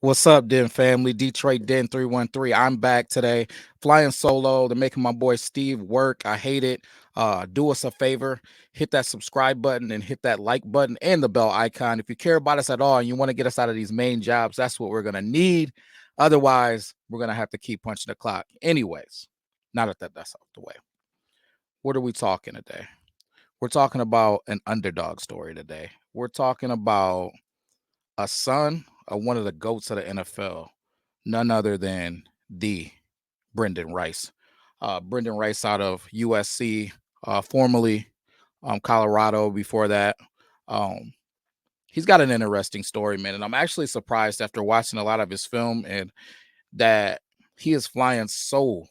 What's up, Den family? Detroit Den 313. I'm back today, flying solo. They're making my boy Steve work. I hate it. Do us a favor, hit that subscribe button and hit that like button and the bell icon. If you care about us at all and you want to get us out of these main jobs, that's what we're gonna need. Otherwise, we're gonna have to keep punching the clock. Anyways, now that that's out the way, what are we talking today? We're talking about an underdog story today. We're talking about a son of one of the goats of the NFL, none other than the Brendan Rice. Brendan Rice out of USC, formerly Colorado before that. Um, he's got an interesting story, man. And I'm actually surprised after watching a lot of his film and that he is flying so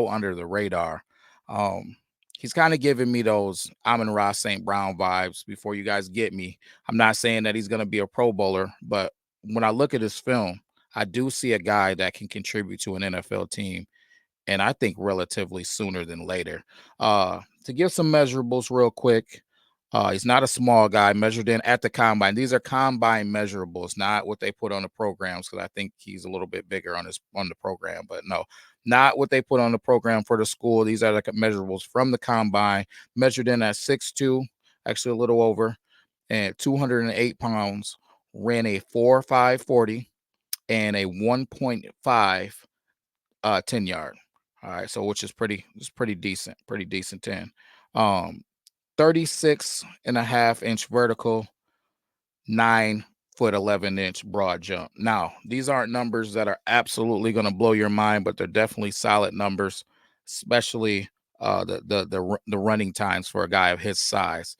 under the radar. Um, he's kind of giving me those Amon Ross St. Brown vibes before you guys get me. I'm not saying that he's going to be a Pro Bowler, but when I look at his film, I do see a guy that can contribute to an NFL team, and I think relatively sooner than later. To give some measurables real quick, he's not a small guy, measured in at the combine. These are combine measurables, not what they put on the programs, because I think he's a little bit bigger on the program. But no, not what they put on the program for the school. These are like measurables from the combine, measured in at 6'2", actually a little over, and 208 pounds. Ran a 4.5 40 and a 1.5 10 yard. All right, so which is pretty decent, pretty decent 10. Um, 36 and a half inch vertical, 9 foot 11 inch broad jump. Now, these aren't numbers that are absolutely going to blow your mind, but they're definitely solid numbers, especially the running times for a guy of his size.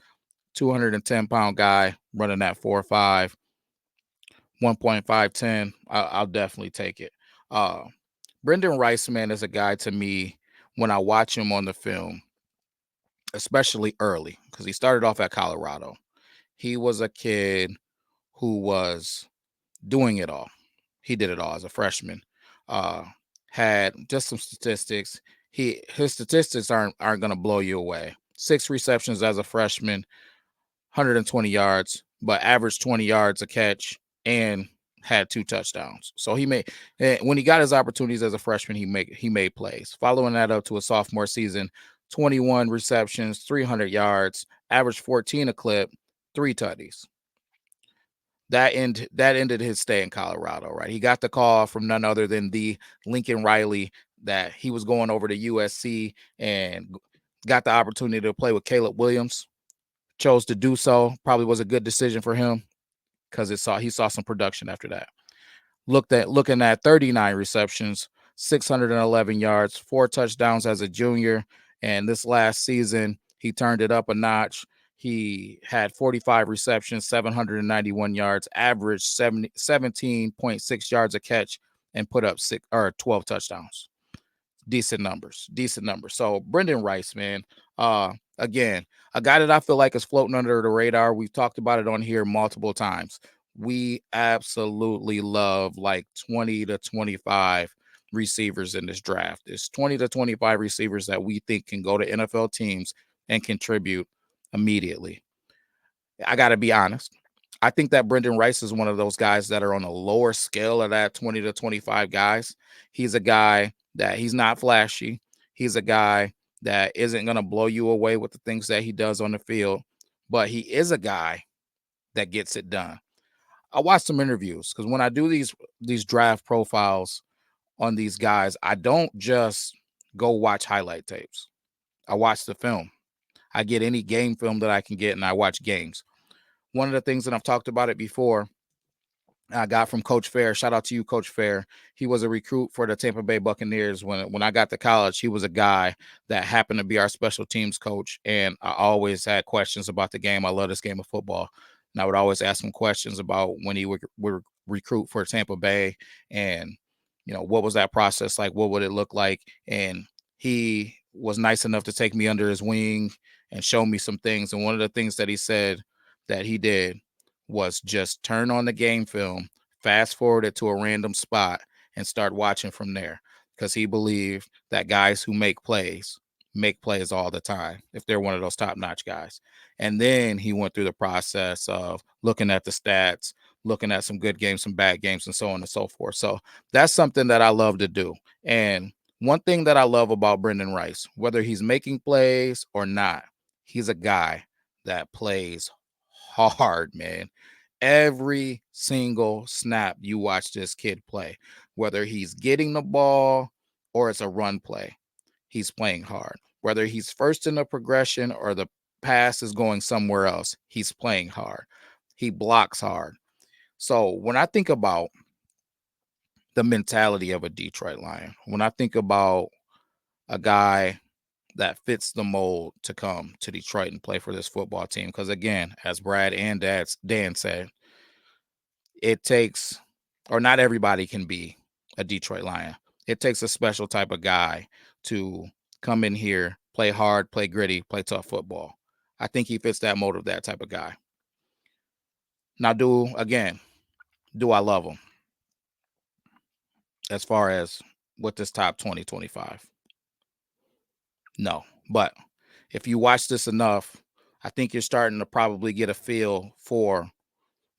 210-pound guy running that 4.5, 1.510. I'll definitely take it. Uh, Brendan Rice, man, is a guy to me when I watch him on the film, especially early, because he started off at Colorado. He was a kid who was doing it all. He did it all as a freshman. Uh, had just some statistics. His statistics aren't going to blow you away. 6 receptions as a freshman, 120 yards, but averaged 20 yards a catch and had 2 touchdowns. So when he got his opportunities as a freshman, he made plays. Following that up to a sophomore season, 21 receptions, 300 yards, averaged 14 a clip, 3 tutties. That ended his stay in Colorado, right? He got the call from none other than the Lincoln Riley that he was going over to USC and got the opportunity to play with Caleb Williams. Chose to do so. Probably was a good decision for him because he saw some production after that. Looking at 39 receptions, 611 yards, 4 touchdowns as a junior, and this last season he turned it up a notch. He had 45 receptions, 791 yards, averaged 17.6 yards a catch, and put up 12 touchdowns. Decent numbers. So Brendan Rice, man, again, a guy that I feel like is floating under the radar. We've talked about it on here multiple times. We absolutely love like 20 to 25 receivers in this draft. There's 20 to 25 receivers that we think can go to NFL teams and contribute immediately. I got to be honest. I think that Brendan Rice is one of those guys that are on a lower scale of that 20 to 25 guys. He's a guy that he's not flashy. He's a guy that isn't going to blow you away with the things that he does on the field, but he is a guy that gets it done. I watch some interviews because when I do these draft profiles on these guys, I don't just go watch highlight tapes. I watch the film. I get any game film that I can get and I watch games. One of the things that I've talked about it before, I got from Coach Fair. Shout out to you, Coach Fair. He was a recruit for the Tampa Bay Buccaneers. When I got to college, he was a guy that happened to be our special teams coach. And I always had questions about the game. I love this game of football. And I would always ask him questions about when he would recruit for Tampa Bay and, what was that process like? What would it look like? And he was nice enough to take me under his wing and show me some things. And one of the things that he said that he did was just turn on the game film, fast forward it to a random spot, and start watching from there. Because he believed that guys who make plays all the time if they're one of those top-notch guys. And then he went through the process of looking at the stats, looking at some good games, some bad games, and so on and so forth. So that's something that I love to do. And one thing that I love about Brendan Rice, whether he's making plays or not, he's a guy that plays hard, man. Every single snap you watch this kid play, whether he's getting the ball or it's a run play, he's playing hard. Whether he's first in the progression or the pass is going somewhere else, he's playing hard. He blocks hard. So when I think about the mentality of a Detroit Lion, when I think about a guy that fits the mold to come to Detroit and play for this football team, because again, as Brad and Dan said, it takes, or not everybody can be a Detroit Lion. It takes a special type of guy to come in here, play hard, play gritty, play tough football. I think he fits that mold of that type of guy. Now, do I love him as far as with this top 2025? No. But if you watch this enough, I think you're starting to probably get a feel for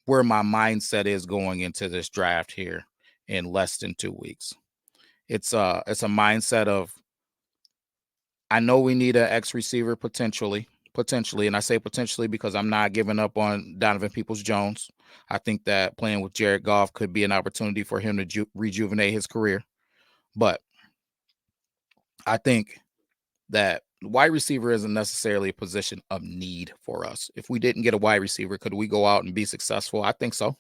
where my mindset is going into this draft here in less than 2 weeks. It's a mindset of, I know we need an X receiver potentially, and I say potentially because I'm not giving up on Donovan Peoples-Jones. I think that playing with Jared Goff could be an opportunity for him to rejuvenate his career. But I think that wide receiver isn't necessarily a position of need for us. If we didn't get a wide receiver, could we go out and be successful? I think so.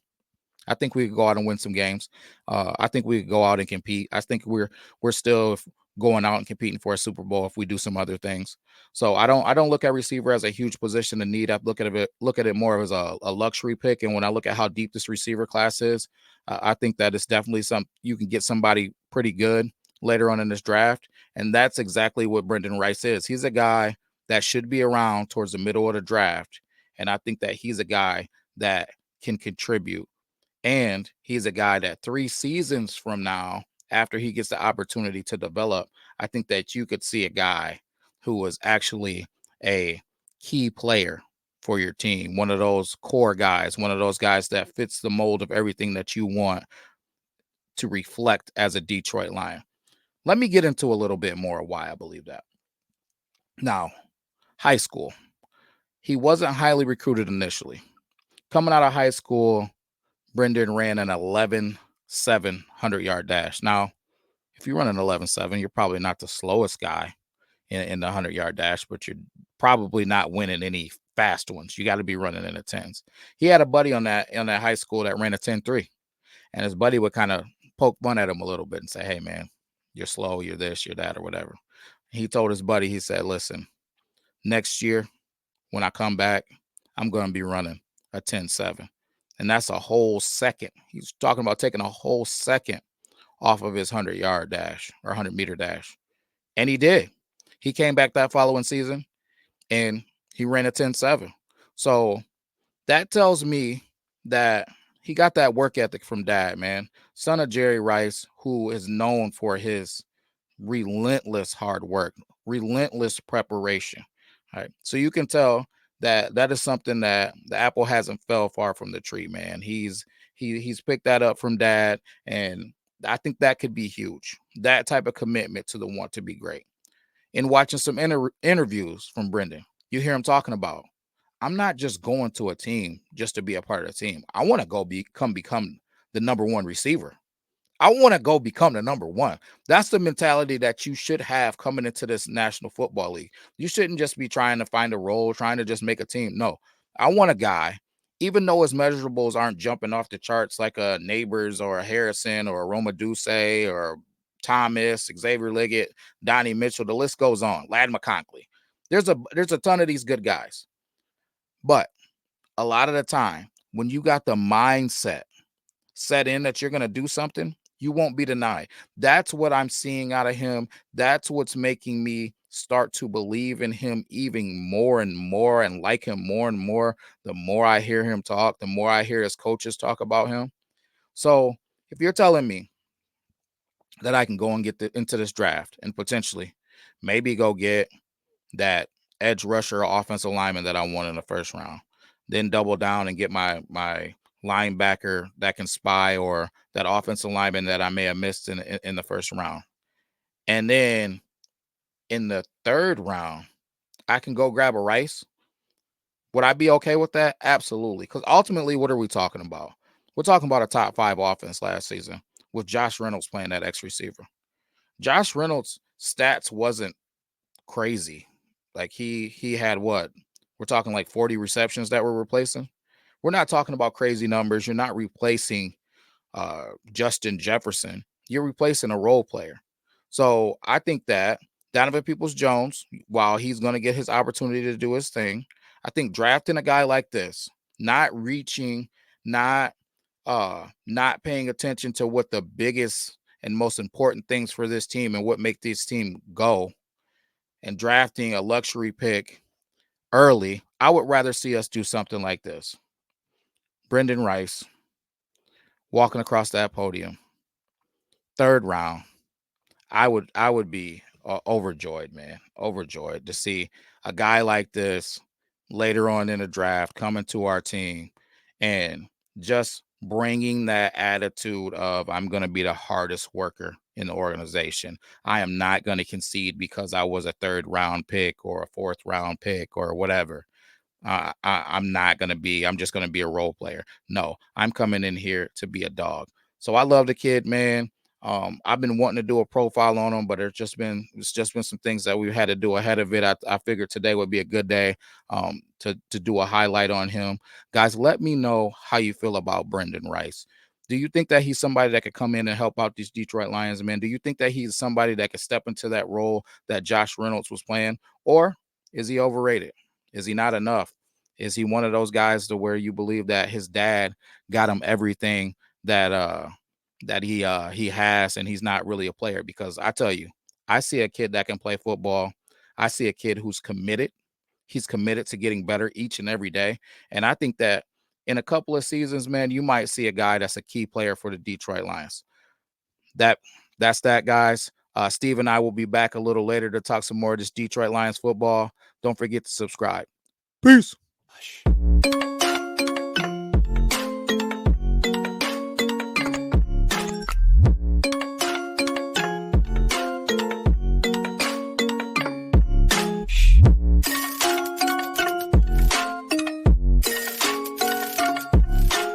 I think we could go out and win some games. I think we could go out and compete. I think we're still going out and competing for a Super Bowl if we do some other things. So I don't look at receiver as a huge position of need. I look at it more as a luxury pick. And when I look at how deep this receiver class is, I think that it's definitely you can get somebody pretty good later on in this draft. And that's exactly what Brendan Rice is. He's a guy that should be around towards the middle of the draft. And I think that he's a guy that can contribute, and he's a guy that 3 seasons from now, after he gets the opportunity to develop, I think that you could see a guy who was actually a key player for your team, one of those core guys, one of those guys that fits the mold of everything that you want to reflect as a Detroit Lion. Let me get into a little bit more why I believe that. Now, high school. He wasn't highly recruited initially. Coming out of high school, Brendan ran an 11.7 100-yard dash. Now, if you run an 11.7, you're probably not the slowest guy in the 100-yard dash, but you're probably not winning any fast ones. You got to be running in the 10s. He had a buddy on that high school that ran a 10.3, and his buddy would kind of poke fun at him a little bit and say, "Hey, man, you're slow, you're this, you're that, or whatever." He told his buddy, he said, "Listen, next year when I come back, I'm going to be running a 10.7." And that's a whole second. He's talking about taking a whole second off of his 100-yard dash or 100-meter dash. And he did. He came back that following season and he ran a 10.7. So that tells me that he got that work ethic from dad, man. Son of Jerry Rice, who is known for his relentless hard work, relentless preparation. All right. So you can tell that that is something that the apple hasn't fell far from the tree, man. He's picked that up from dad, and I think that could be huge. That type of commitment to the want to be great. In watching some interviews from Brendan, you hear him talking about, I'm not just going to a team just to be a part of the team. I want to go become the number one receiver. I want to go become the number one. That's the mentality that you should have coming into this National Football League. You shouldn't just be trying to find a role, trying to just make a team. No, I want a guy, even though his measurables aren't jumping off the charts like a Neighbors or a Harrison or a Roma Duce or Thomas, Xavier Liggett, Donnie Mitchell. The list goes on. Lad McConkey. There's a ton of these good guys, but a lot of the time when you got the mindset set in that you're going to do something, you won't be denied. That's what I'm seeing out of him. That's what's making me start to believe in him even more and more and like him more and more. The more I hear him talk, the more I hear his coaches talk about him. So if you're telling me that I can go and get into this draft and potentially maybe go get that edge rusher or offensive lineman that I want in the first round, then double down and get my linebacker that can spy, or that offensive lineman that I may have missed in the first round. And then in the third round, I can go grab a Rice. Would I be okay with that? Absolutely. Because ultimately, what are we talking about? We're talking about a top 5 offense last season with Josh Reynolds playing that X receiver. Josh Reynolds' stats wasn't crazy. Like he had what? We're talking like 40 receptions that we're replacing. We're not talking about crazy numbers. You're not replacing Justin Jefferson. You're replacing a role player. So I think that Donovan Peoples-Jones, while he's going to get his opportunity to do his thing, I think drafting a guy like this, not reaching, not not paying attention to what the biggest and most important things for this team and what make this team go, and drafting a luxury pick early, I would rather see us do something like this. Brendan Rice walking across that podium, third round. I would be overjoyed, man, overjoyed to see a guy like this later on in the draft coming to our team and just bringing that attitude of I'm going to be the hardest worker in the organization. I am not going to concede because I was a third round pick or a fourth round pick or whatever. I'm not going to be, I'm just going to be a role player. No, I'm coming in here to be a dog. So I love the kid, man. I've been wanting to do a profile on him, but it's just been some things that we had to do ahead of it. I figured today would be a good day to do a highlight on him. Guys, let me know how you feel about Brendan Rice. Do you think that he's somebody that could come in and help out these Detroit Lions, man? Do you think that he's somebody that could step into that role that Josh Reynolds was playing? Or is he overrated? Is he not enough? Is he one of those guys to where you believe that his dad got him everything that he has, and he's not really a player? Because I tell you, I see a kid that can play football. I see a kid who's committed. He's committed to getting better each and every day. And I think that in a couple of seasons, man, you might see a guy that's a key player for the Detroit Lions. That that's that, guys. Steve and I will be back a little later to talk some more of this Detroit Lions football. Don't forget to subscribe. Peace.